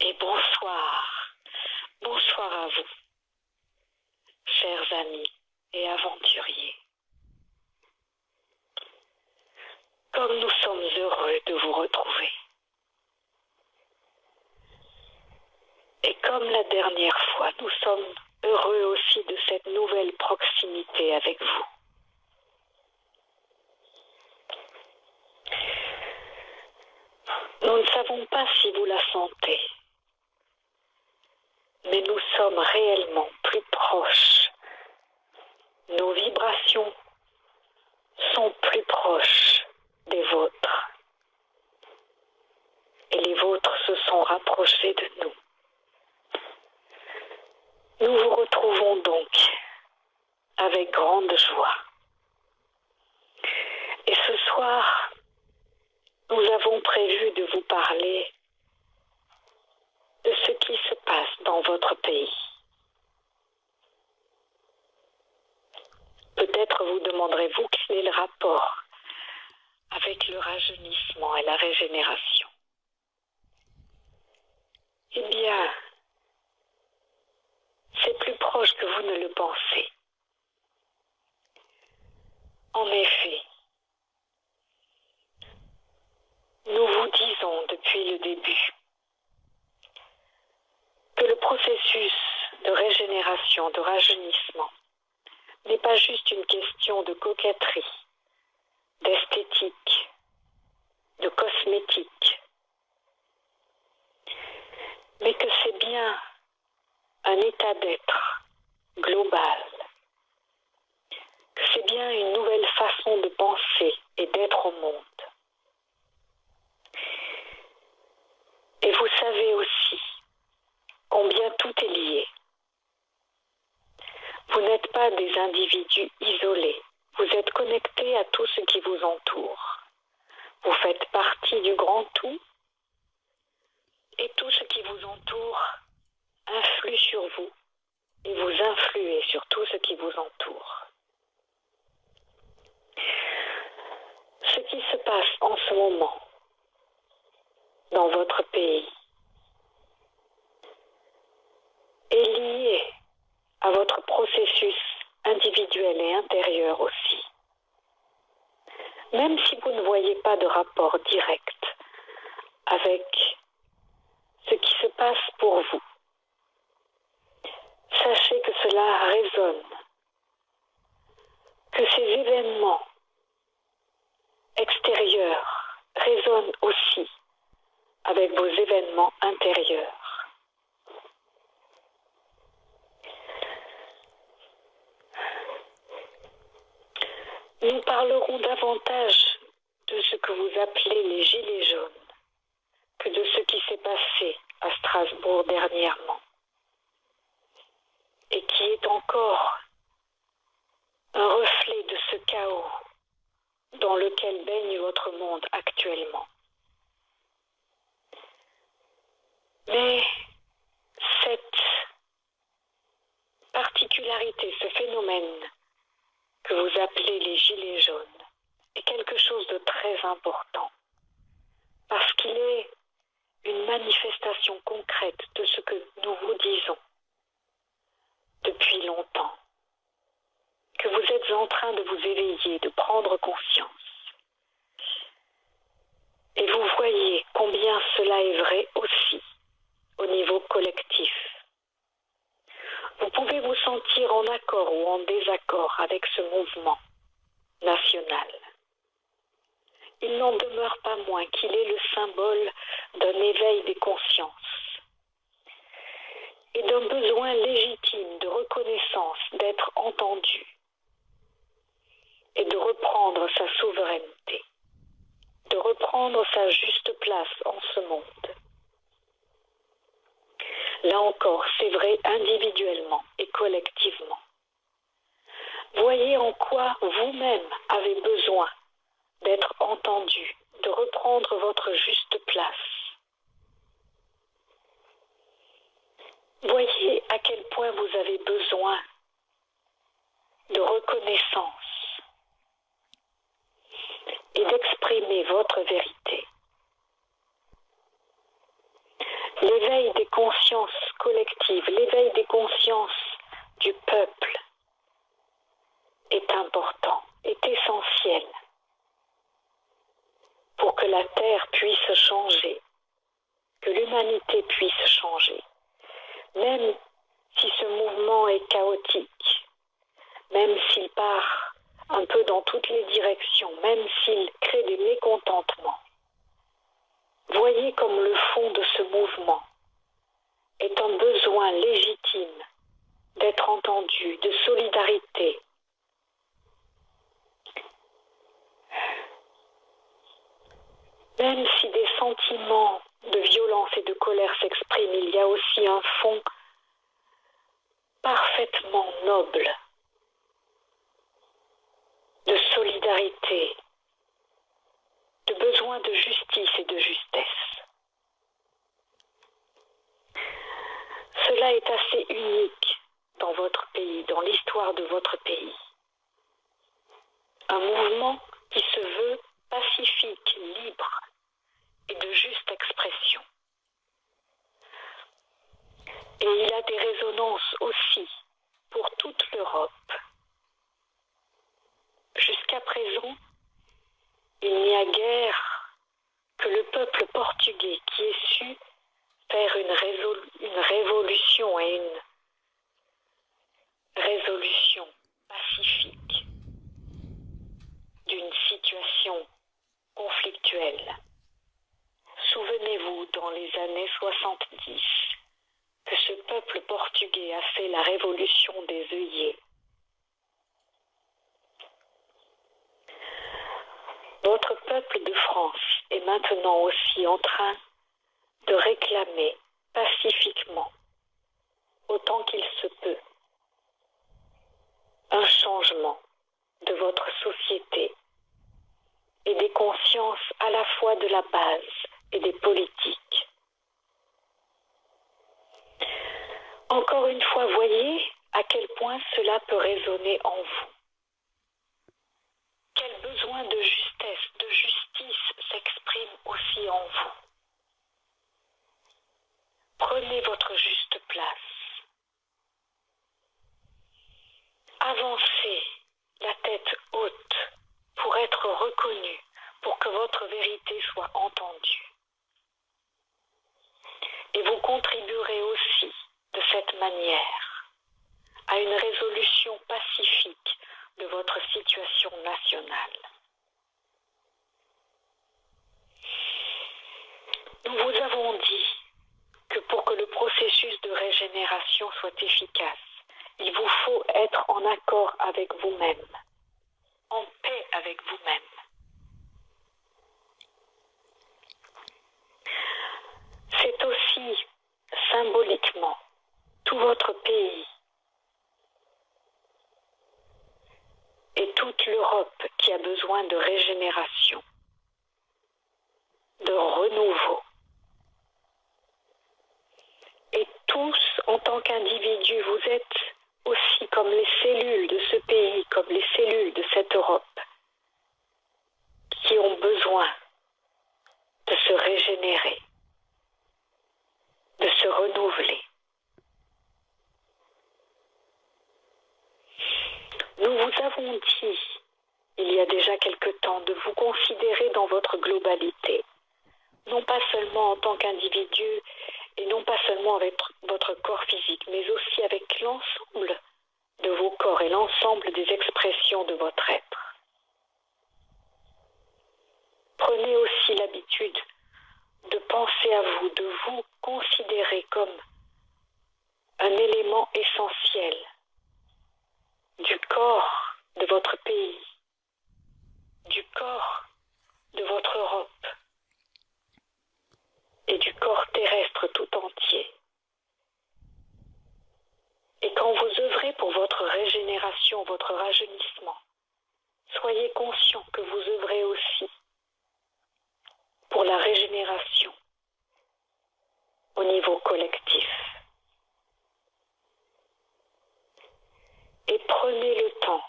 et bonsoir. Bonsoir à vous, chers amis et aventuriers. Comme nous sommes heureux de vous retrouver. Et comme la dernière fois, nous sommes heureux aussi de cette nouvelle proximité avec vous. Nous ne savons pas si vous la sentez, mais nous sommes réellement plus proches. Nos vibrations sont plus proches des vôtres. Et les vôtres se sont rapprochés de nous. Nous vous retrouvons donc avec grande joie. Et ce soir, nous avons prévu de vous parler de ce qui se passe dans votre pays. Peut-être vous demanderez-vous quel est le rapport avec le rajeunissement et la régénération. Eh bien, c'est plus proche que vous ne le pensez. En effet, nous vous disons depuis le début que le processus de régénération, de rajeunissement, n'est pas juste une question de coquetterie, d'esthétique, de cosmétique, mais que c'est bien un état d'être global, que c'est bien une nouvelle façon de penser et d'être au monde. Et vous savez aussi combien tout est lié. Vous n'êtes pas des individus isolés, vous êtes connectés à tout ce qui vous entoure. Vous faites partie du grand tout et tout ce qui vous entoure influe sur vous et vous influez sur tout ce qui vous entoure. Ce qui se passe en ce moment dans votre pays est lié à votre processus individuel et intérieur aussi. Même si vous ne voyez pas de rapport direct avec ce qui se passe pour vous, sachez que cela résonne, que ces événements extérieurs résonnent aussi avec vos événements intérieurs. Nous parlerons davantage de ce que vous appelez les gilets jaunes que de ce qui s'est passé à Strasbourg dernièrement et qui est encore un reflet de ce chaos dans lequel baigne votre monde actuellement. Mais cette particularité, ce phénomène que vous appelez les gilets jaunes, est quelque chose de très important, parce qu'il est une manifestation concrète de ce que nous vous disons depuis longtemps, que vous êtes en train de vous éveiller, de prendre conscience. Et vous voyez combien cela est vrai aussi au niveau collectif. Vous pouvez vous sentir en accord ou en désaccord avec ce mouvement national. Il n'en demeure pas moins qu'il est le symbole d'un éveil des consciences et d'un besoin légitime de reconnaissance, d'être entendu et de reprendre sa souveraineté, de reprendre sa juste place en ce monde. Là encore, c'est vrai individuellement et collectivement. Voyez en quoi vous-même avez besoin d'être entendu, de reprendre votre juste place. Voyez à quel point vous avez besoin de reconnaissance et d'exprimer votre vérité. L'éveil des consciences collectives, l'éveil des consciences du peuple est important, est essentiel pour que la Terre puisse changer, que l'humanité puisse changer. Même si ce mouvement est chaotique, même s'il part un peu dans toutes les directions, même s'il crée des mécontentements, voyez comme le fond de ce mouvement est un besoin légitime d'être entendu, de solidarité. Même si des sentiments de violence et de colère s'expriment, il y a aussi un fond parfaitement noble de solidarité, de besoin de justice et de justesse. Cela est assez unique dans votre pays, dans l'histoire de votre pays. Un mouvement qui se veut pacifique, libre et de juste expression. Et il a des résonances aussi pour toute l'Europe. Jusqu'à présent, il n'y a guère que le peuple portugais qui ait su faire une révolution et une résolution pacifique d'une situation conflictuelle. Souvenez-vous, dans les années 70, que ce peuple portugais a fait la révolution des œillets. Votre peuple de France est maintenant aussi en train de réclamer pacifiquement, autant qu'il se peut, un changement de votre société et des consciences à la fois de la base et des politiques. Encore une fois, voyez à quel point cela peut résonner en vous. Quel besoin de justesse, de justice s'exprime aussi en vous. Prenez votre juste place. Avancez la tête haute pour être reconnu, pour que votre vérité soit entendue. Et vous contribuerez aussi de cette manière à une résolution pacifique de votre situation nationale. Nous vous avons dit que pour que le processus de régénération soit efficace, il vous faut être en accord avec vous-même, en paix avec vous-même. C'est aussi symboliquement tout votre pays et toute l'Europe qui a besoin de régénération, de renouveau. Et tous, en tant qu'individus, vous êtes aussi comme les cellules de ce pays, comme les cellules de cette Europe, qui ont besoin de se régénérer, de se renouveler. Nous vous avons dit, il y a déjà quelque temps, de vous considérer dans votre globalité, non pas seulement en tant qu'individu et non pas seulement avec votre corps physique, mais aussi avec l'ensemble de vos corps et l'ensemble des expressions de votre être. Prenez aussi l'habitude de penser à vous, de vous considérer comme un élément essentiel du corps de votre pays, du corps de votre Europe et du corps terrestre tout entier. Et quand vous œuvrez pour votre régénération, votre rajeunissement, soyez conscient que vous œuvrez aussi pour la régénération au niveau collectif. Et prenez le temps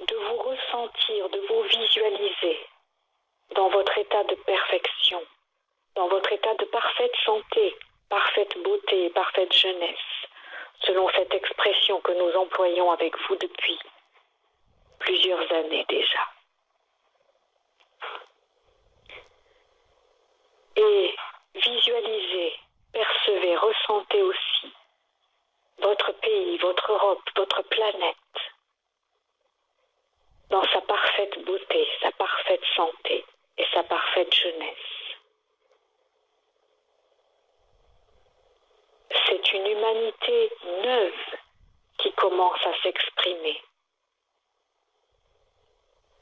de vous ressentir, de vous visualiser votre état de parfaite santé, parfaite beauté et parfaite jeunesse, selon cette expression que nous employons avec vous depuis plusieurs années déjà. Et visualisez, percevez, ressentez aussi votre pays, votre Europe, votre planète dans sa parfaite beauté, sa parfaite santé et sa parfaite jeunesse. C'est une humanité neuve qui commence à s'exprimer.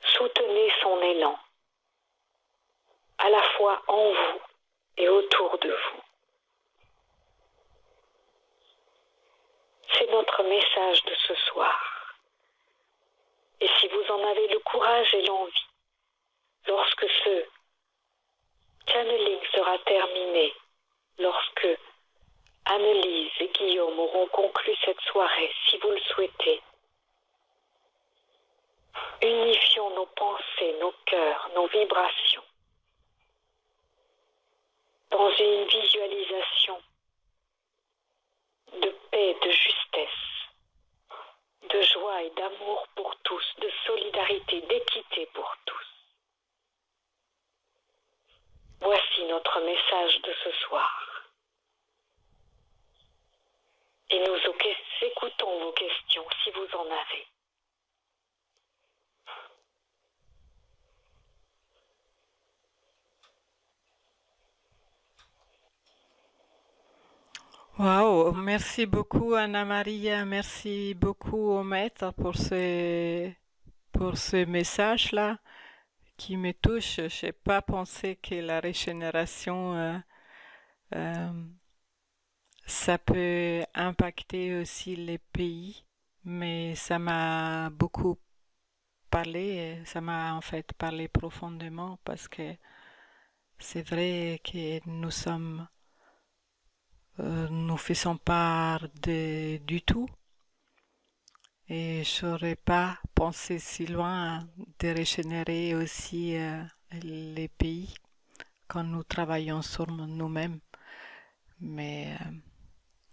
Soutenez son élan, à la fois en vous et autour de vous. C'est notre message de ce soir. Et si vous en avez le courage et l'envie, lorsque ce channeling sera terminé, lorsque Annelise et Guillaume auront conclu cette soirée, si vous le souhaitez, unifions nos pensées, nos cœurs, nos vibrations dans une visualisation de paix, de justesse, de joie et d'amour pour tous, de solidarité, d'équité pour tous. Voici notre message de ce soir. Et nous écoutons vos questions si vous en avez. Wow, merci beaucoup Anna Maria, merci beaucoup au maître pour ce message-là qui me touche. Je n'ai pas pensé que la régénération, ça peut impacter aussi les pays, mais ça m'a beaucoup parlé, ça m'a en fait parlé profondément parce que c'est vrai que nous faisons part du tout et je n'aurais pas pensé si loin de régénérer aussi les pays quand nous travaillons sur nous-mêmes. Mais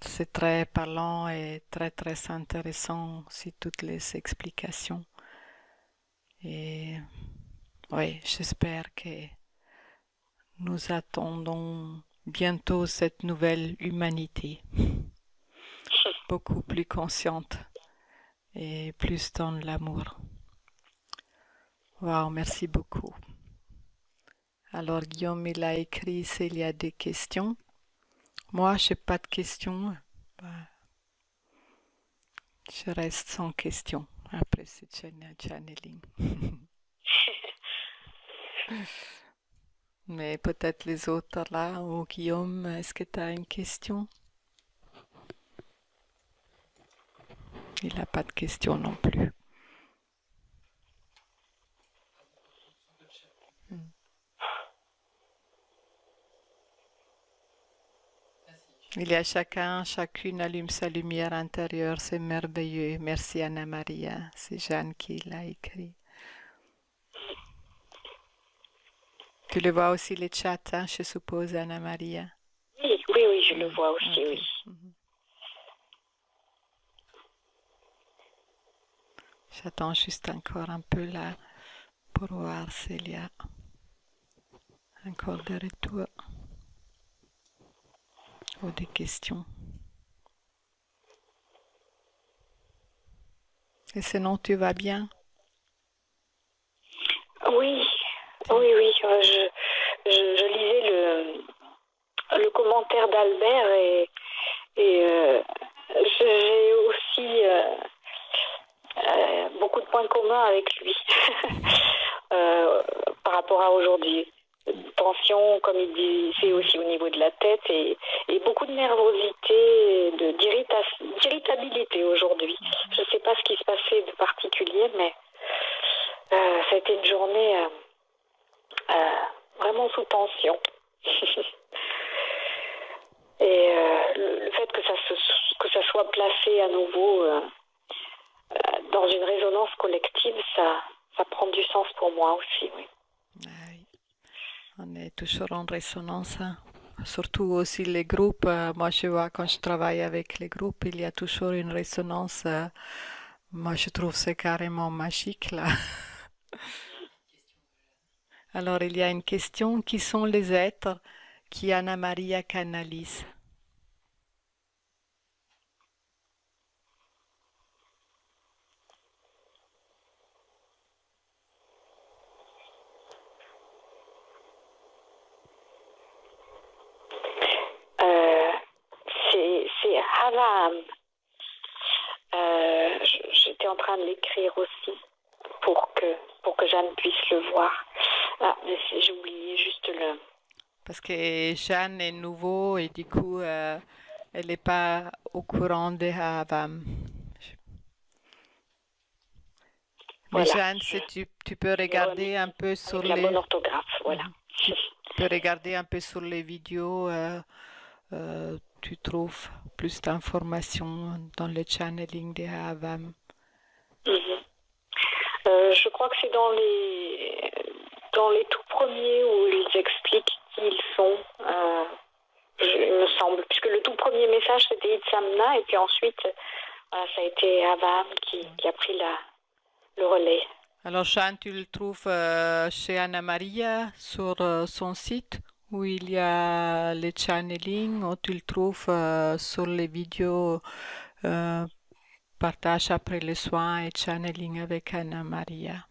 c'est très parlant et très très intéressant aussi toutes les explications. Et oui, j'espère que nous attendons bientôt cette nouvelle humanité, beaucoup plus consciente et plus dans l'amour. Wow, merci beaucoup. Alors Guillaume, il a écrit s'il y a des questions. Moi, je n'ai pas de questions. Je reste sans questions après ce channeling. Mais peut-être les autres là, ou Guillaume, est-ce que tu as une question? Il n'a pas de question non plus. Il y a chacune allume sa lumière intérieure, c'est merveilleux. Merci Anna Maria, c'est Jeanne qui l'a écrit. Tu le vois aussi les chats, hein, je suppose, Anna Maria. Oui, je le vois aussi, okay. Oui. J'attends juste encore un peu là pour voir s'il y a encore des retours ou des questions. Et sinon, tu vas bien? Oui. Je lisais le commentaire d'Albert et j'ai aussi beaucoup de points communs avec lui par rapport à aujourd'hui. Tension, comme il dit, c'est aussi au niveau de la tête et beaucoup de nervosité, d'irritabilité aujourd'hui. Je ne sais pas ce qui se passait de particulier, mais ça a été une journée vraiment sous tension. Et le fait que ça soit placé à nouveau dans une résonance collective, ça prend du sens pour moi aussi, oui. Oui. On est toujours en résonance, hein. Surtout aussi les groupes. Moi, je vois quand je travaille avec les groupes, il y a toujours une résonance. Moi, je trouve c'est carrément magique là. Alors, il y a une question. Qui sont les êtres qui Anna Maria canalise? Euh, c'est Havam. J'étais en train de l'écrire aussi pour que Jeanne puisse le voir. Ah, mais j'ai oublié juste le... Parce que Jeanne est nouveau et du coup, elle n'est pas au courant de Havam. Mais Voilà, Jeanne, si tu peux regarder un peu sur avec la bonne les... orthographe, voilà. Mhm. Tu peux regarder un peu sur les vidéos, tu trouves plus d'informations dans le channeling de Havam. Mhm. Je crois que c'est dans les tout premiers où ils expliquent qui ils sont, il me semble, puisque le tout premier message c'était Itzamna et puis ensuite voilà, ça a été Havam qui a pris le relais. Alors, Jeanne, tu le trouves chez Anna Maria sur son site où il y a les channeling ou tu le trouves sur les vidéos euh, partage après les soins et channeling avec Anna Maria.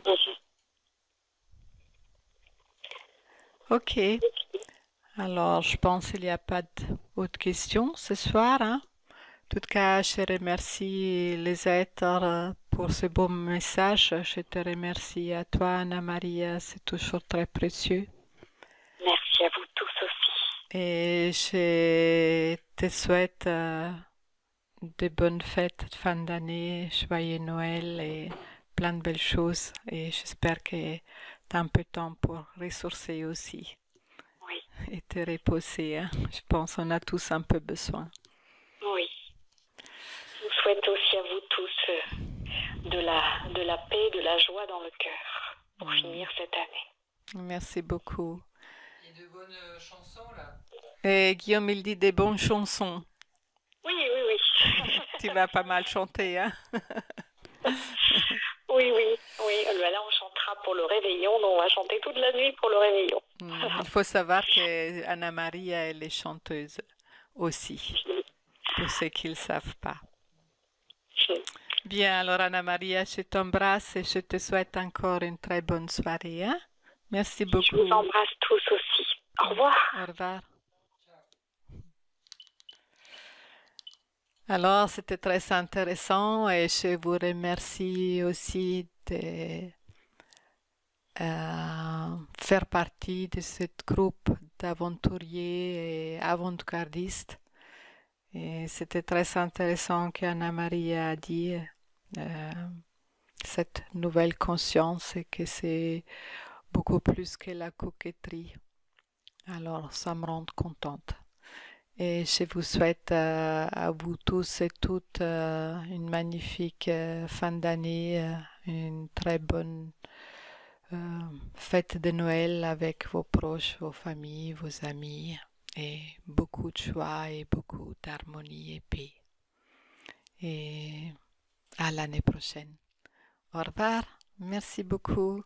Mhm. Ok, alors je pense qu'il n'y a pas d'autres questions ce soir, hein. En tout cas, je remercie les êtres pour ce beau message. Je te remercie à toi, Anna Maria, c'est toujours très précieux. Merci à vous tous aussi. Et je te souhaite de bonnes fêtes de fin d'année, joyeux Noël et plein de belles choses. Et j'espère que tu as un peu de temps pour ressourcer aussi Oui, et te reposer, hein. Je pense qu'on a tous un peu besoin. oui. Je vous souhaite aussi à vous tous de la paix, de la joie dans le cœur pour finir cette année. Merci beaucoup. Et de bonnes chansons là. Et Guillaume, il dit des bonnes chansons. Oui, oui, oui. Tu vas pas mal chanter, hein? Oui, oui, oui. Là, on chantera pour le réveillon, donc on va chanter toute la nuit pour le réveillon. Il faut savoir que Anna Maria, elle est chanteuse aussi, pour ceux qui ne le savent pas. Bien, alors Anna Maria, je t'embrasse et je te souhaite encore une très bonne soirée, hein? Merci beaucoup. Je vous embrasse tous aussi. Au revoir. Au revoir. Alors, c'était très intéressant et je vous remercie aussi de faire partie de ce groupe d'aventuriers et avant-gardistes. Et c'était très intéressant qu'Anna Maria a dit cette nouvelle conscience et que c'est beaucoup plus que la coquetterie. Alors, ça me rend contente. Et je vous souhaite à vous tous et toutes une magnifique fin d'année, une très bonne fête de Noël avec vos proches, vos familles, vos amis, et beaucoup de joie et beaucoup d'harmonie et paix. Et à l'année prochaine. Au revoir. Merci beaucoup.